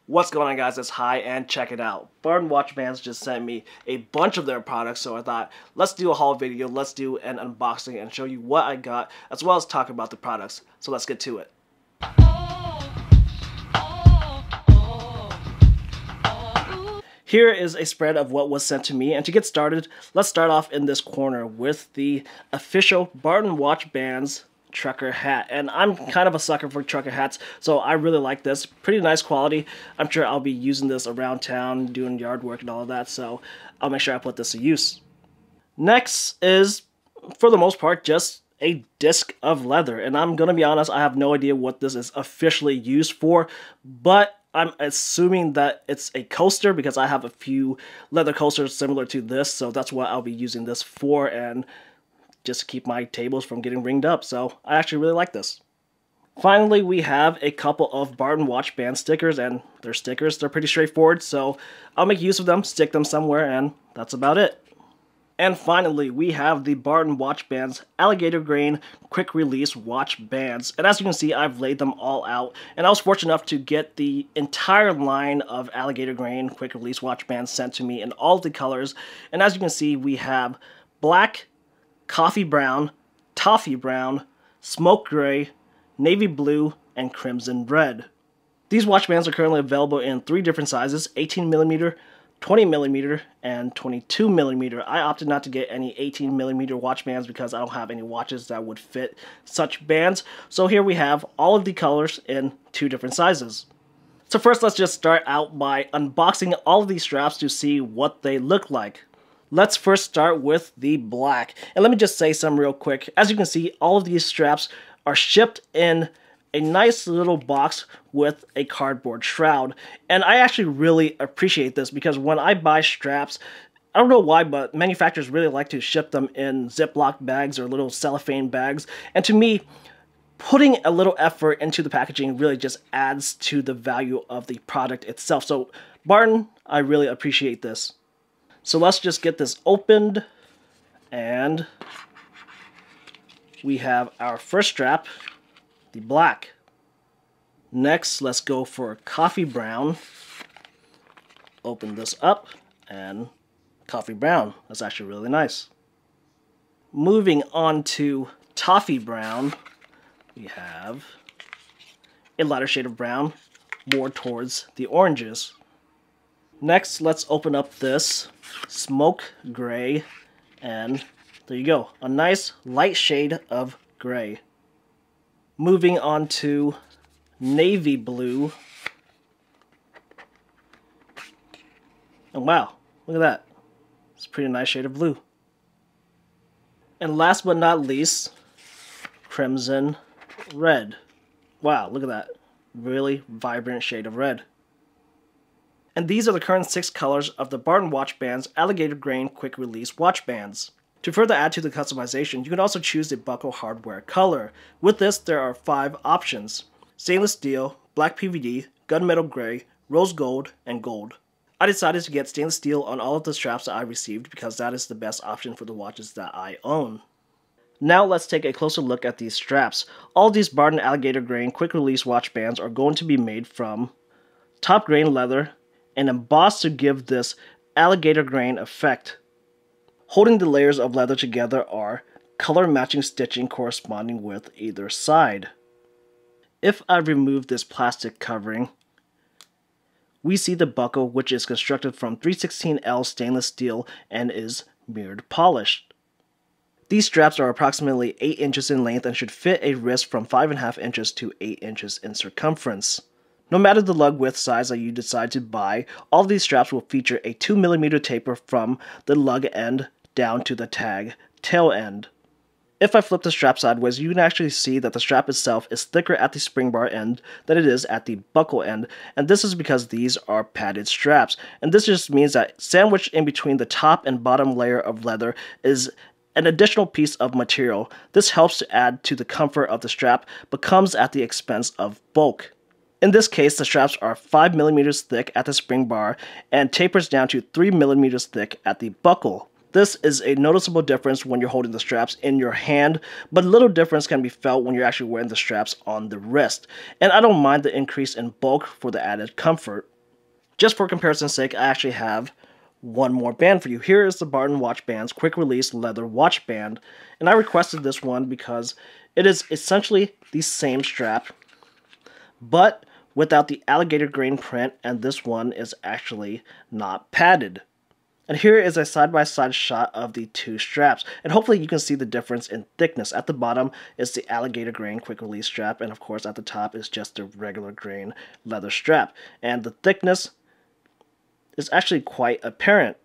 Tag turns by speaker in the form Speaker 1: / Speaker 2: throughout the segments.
Speaker 1: What's going on, guys? It's Hi, and check it out. Barton Watch Bands just sent me a bunch of their products, so I thought, let's do a haul video, let's do an unboxing and show you what I got, as well as talk about the products. So let's get to it. Here is a spread of what was sent to me, and to get started, let's start off in this corner with the official Barton Watch Bands trucker hat. And I'm kind of a sucker for trucker hats, so I really like this. Pretty nice quality. I'm sure I'll be using this around town, doing yard work and all of that, so I'll make sure I put this to use. Next is, for the most part, just a disc of leather. And I'm gonna be honest, I have no idea what this is officially used for, but I'm assuming that it's a coaster because I have a few leather coasters similar to this, so that's what I'll be using this for, and just to keep my tables from getting ringed up. So I actually really like this. Finally, we have a couple of Barton Watch Band stickers, and they're stickers. They're pretty straightforward, so I'll make use of them, stick them somewhere, and that's about it. And finally, we have the Barton Watch Bands Alligator Grain Quick Release Watch Bands. And as you can see, I've laid them all out. And I was fortunate enough to get the entire line of Alligator Grain Quick Release Watch Bands sent to me in all the colors. And as you can see, we have black, coffee brown, toffee brown, smoke gray, navy blue, and crimson red. These watch bands are currently available in 3 different sizes: 18mm, 20mm, and 22mm. I opted not to get any 18mm watch bands because I don't have any watches that would fit such bands. So here we have all of the colors in 2 different sizes. So first, let's just start out by unboxing all of these straps to see what they look like. Let's first start with the black. And let me just say something real quick. As you can see, all of these straps are shipped in a nice little box with a cardboard shroud. And I actually really appreciate this because when I buy straps, I don't know why, but manufacturers really like to ship them in Ziploc bags or little cellophane bags. And to me, putting a little effort into the packaging really just adds to the value of the product itself. So Barton, I really appreciate this. So let's just get this opened, and we have our first strap, the black. Next, let's go for coffee brown. Open this up, and coffee brown. That's actually really nice. Moving on to toffee brown, we have a lighter shade of brown, more towards the oranges. Next, let's open up this smoke gray, and there you go, a nice light shade of gray. Moving on to navy blue. And wow, look at that. It's a pretty nice shade of blue. And last but not least, crimson red. Wow, look at that. Really vibrant shade of red. And these are the current 6 colors of the Barton Watch Bands Alligator Grain Quick Release Watch Bands. To further add to the customization, you can also choose the buckle hardware color. With this, there are 5 options: stainless steel, black PVD, gunmetal gray, rose gold, and gold. I decided to get stainless steel on all of the straps that I received because that is the best option for the watches that I own. Now let's take a closer look at these straps. All these Barton Alligator Grain Quick Release Watch Bands are going to be made from top grain leather and embossed to give this alligator grain effect. Holding the layers of leather together are color matching stitching corresponding with either side. If I remove this plastic covering, we see the buckle, which is constructed from 316L stainless steel and is mirrored polished. These straps are approximately 8 inches in length and should fit a wrist from 5.5 inches to 8 inches in circumference. No matter the lug width size that you decide to buy, all of these straps will feature a 2mm taper from the lug end down to the tag tail end. If I flip the strap sideways, you can actually see that the strap itself is thicker at the spring bar end than it is at the buckle end, and this is because these are padded straps. And this just means that sandwiched in between the top and bottom layer of leather is an additional piece of material. This helps to add to the comfort of the strap, but comes at the expense of bulk. In this case, the straps are 5mm thick at the spring bar and tapers down to 3mm thick at the buckle. This is a noticeable difference when you're holding the straps in your hand, but little difference can be felt when you're actually wearing the straps on the wrist. And I don't mind the increase in bulk for the added comfort. Just for comparison's sake, I actually have one more band for you. Here is the Barton Watch Band's quick release leather watch band, and I requested this one because it is essentially the same strap, but without the alligator grain print, and this one is actually not padded. And here is a side-by-side shot of the two straps, and hopefully you can see the difference in thickness. At the bottom is the alligator grain quick release strap, and of course at the top is just the regular grain leather strap. And the thickness is actually quite apparent.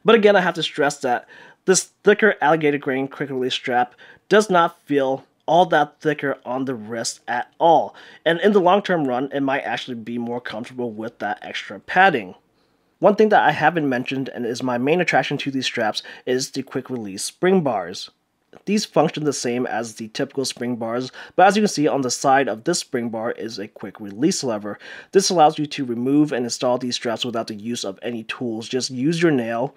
Speaker 1: But again, I have to stress that this thicker alligator grain quick release strap does not feel all that thicker on the wrist at all. And in the long-term run, it might actually be more comfortable with that extra padding. One thing that I haven't mentioned, and is my main attraction to these straps, is the quick release spring bars. These function the same as the typical spring bars, but as you can see on the side of this spring bar is a quick release lever. This allows you to remove and install these straps without the use of any tools. Just use your nail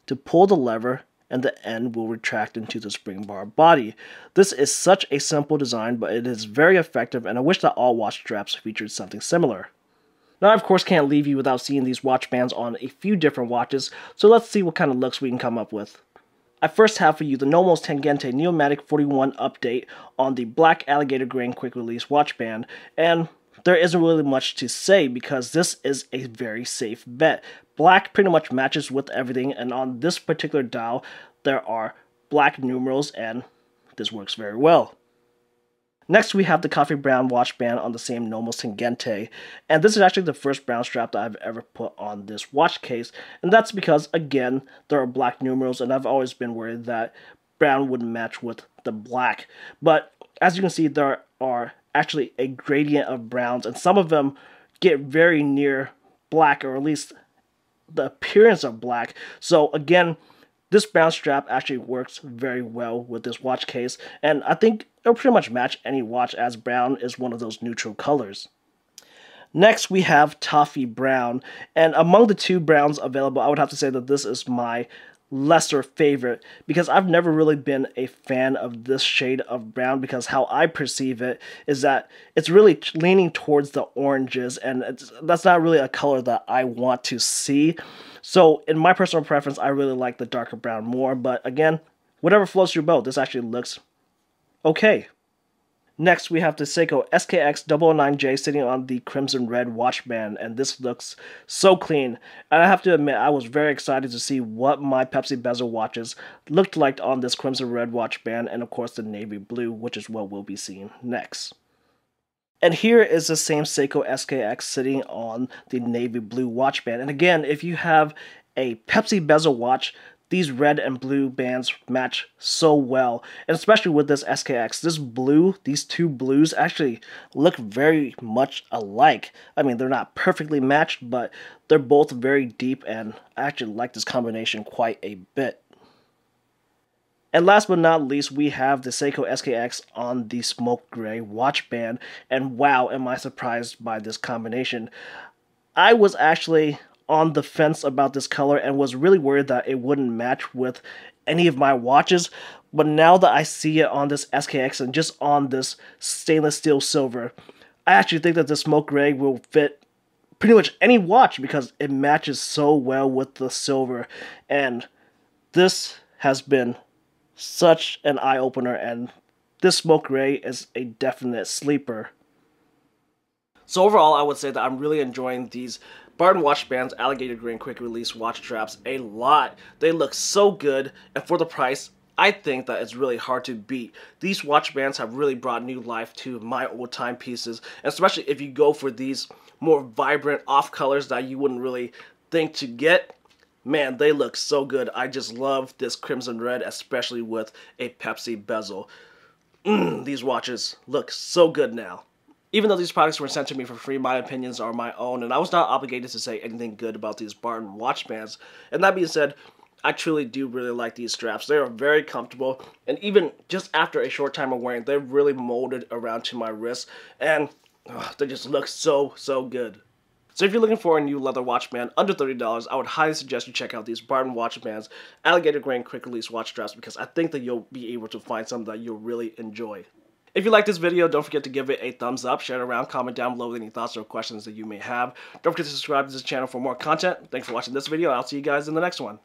Speaker 1: to pull the lever and the end will retract into the spring bar body. This is such a simple design, but it is very effective, and I wish that all watch straps featured something similar. Now, I of course can't leave you without seeing these watch bands on a few different watches, so let's see what kind of looks we can come up with. I first have for you the Nomos Tangente Neomatic 41 update on the black alligator grain quick release watch band, and there isn't really much to say because this is a very safe bet. Black pretty much matches with everything, and on this particular dial there are black numerals, and this works very well. Next, we have the coffee brown watch band on the same Nomos Tangente, and this is actually the first brown strap that I've ever put on this watch case, and that's because, again, there are black numerals, and I've always been worried that brown wouldn't match with the black. But as you can see, there are actually a gradient of browns, and some of them get very near black, or at least the appearance of black. So again, this brown strap actually works very well with this watch case, and I think it'll pretty much match any watch, as brown is one of those neutral colors. Next, we have Toffee Brown, and among the two browns available, I would have to say that this is my lesser favorite, because I've never really been a fan of this shade of brown, because how I perceive it is that it's really leaning towards the oranges, and that's not really a color that I want to see. So in my personal preference, I really like the darker brown more, but again, whatever floats your boat, this actually looks okay. Next, we have the Seiko SKX009J sitting on the crimson red watch band, and this looks so clean. And I have to admit, I was very excited to see what my Pepsi bezel watches looked like on this crimson red watch band, and of course the navy blue, which is what we'll be seeing next. And here is the same Seiko SKX sitting on the navy blue watch band. And again, if you have a Pepsi bezel watch, these red and blue bands match so well. And especially with this SKX, this blue, these two blues actually look very much alike. I mean, they're not perfectly matched, but they're both very deep, and I actually like this combination quite a bit. And last but not least, we have the Seiko SKX on the smoke gray watch band, and wow, am I surprised by this combination. I was actually on the fence about this color and was really worried that it wouldn't match with any of my watches, but now that I see it on this SKX and just on this stainless steel silver, I actually think that the smoke gray will fit pretty much any watch because it matches so well with the silver, and this has been such an eye-opener, and this smoke gray is a definite sleeper. So overall, I would say that I'm really enjoying these Barton watch bands alligator green quick release watch straps a lot. They look so good, and for the price, I think that it's really hard to beat. These watch bands have really brought new life to my old timepieces, especially if you go for these more vibrant off colors that you wouldn't really think to get. Man, they look so good. I just love this crimson red, especially with a Pepsi bezel. These watches look so good now. Even though these products were sent to me for free, my opinions are my own, and I was not obligated to say anything good about these Barton watch bands. And that being said, I truly do really like these straps. They are very comfortable, and even just after a short time of wearing, they're really molded around to my wrist, and they just look so, so good. So if you're looking for a new leather watch band under $30, I would highly suggest you check out these Barton watch bands, alligator grain quick release watch straps, because I think that you'll be able to find some that you'll really enjoy. If you like this video, don't forget to give it a thumbs up, share it around, comment down below with any thoughts or questions that you may have. Don't forget to subscribe to this channel for more content. Thanks for watching this video. I'll see you guys in the next one.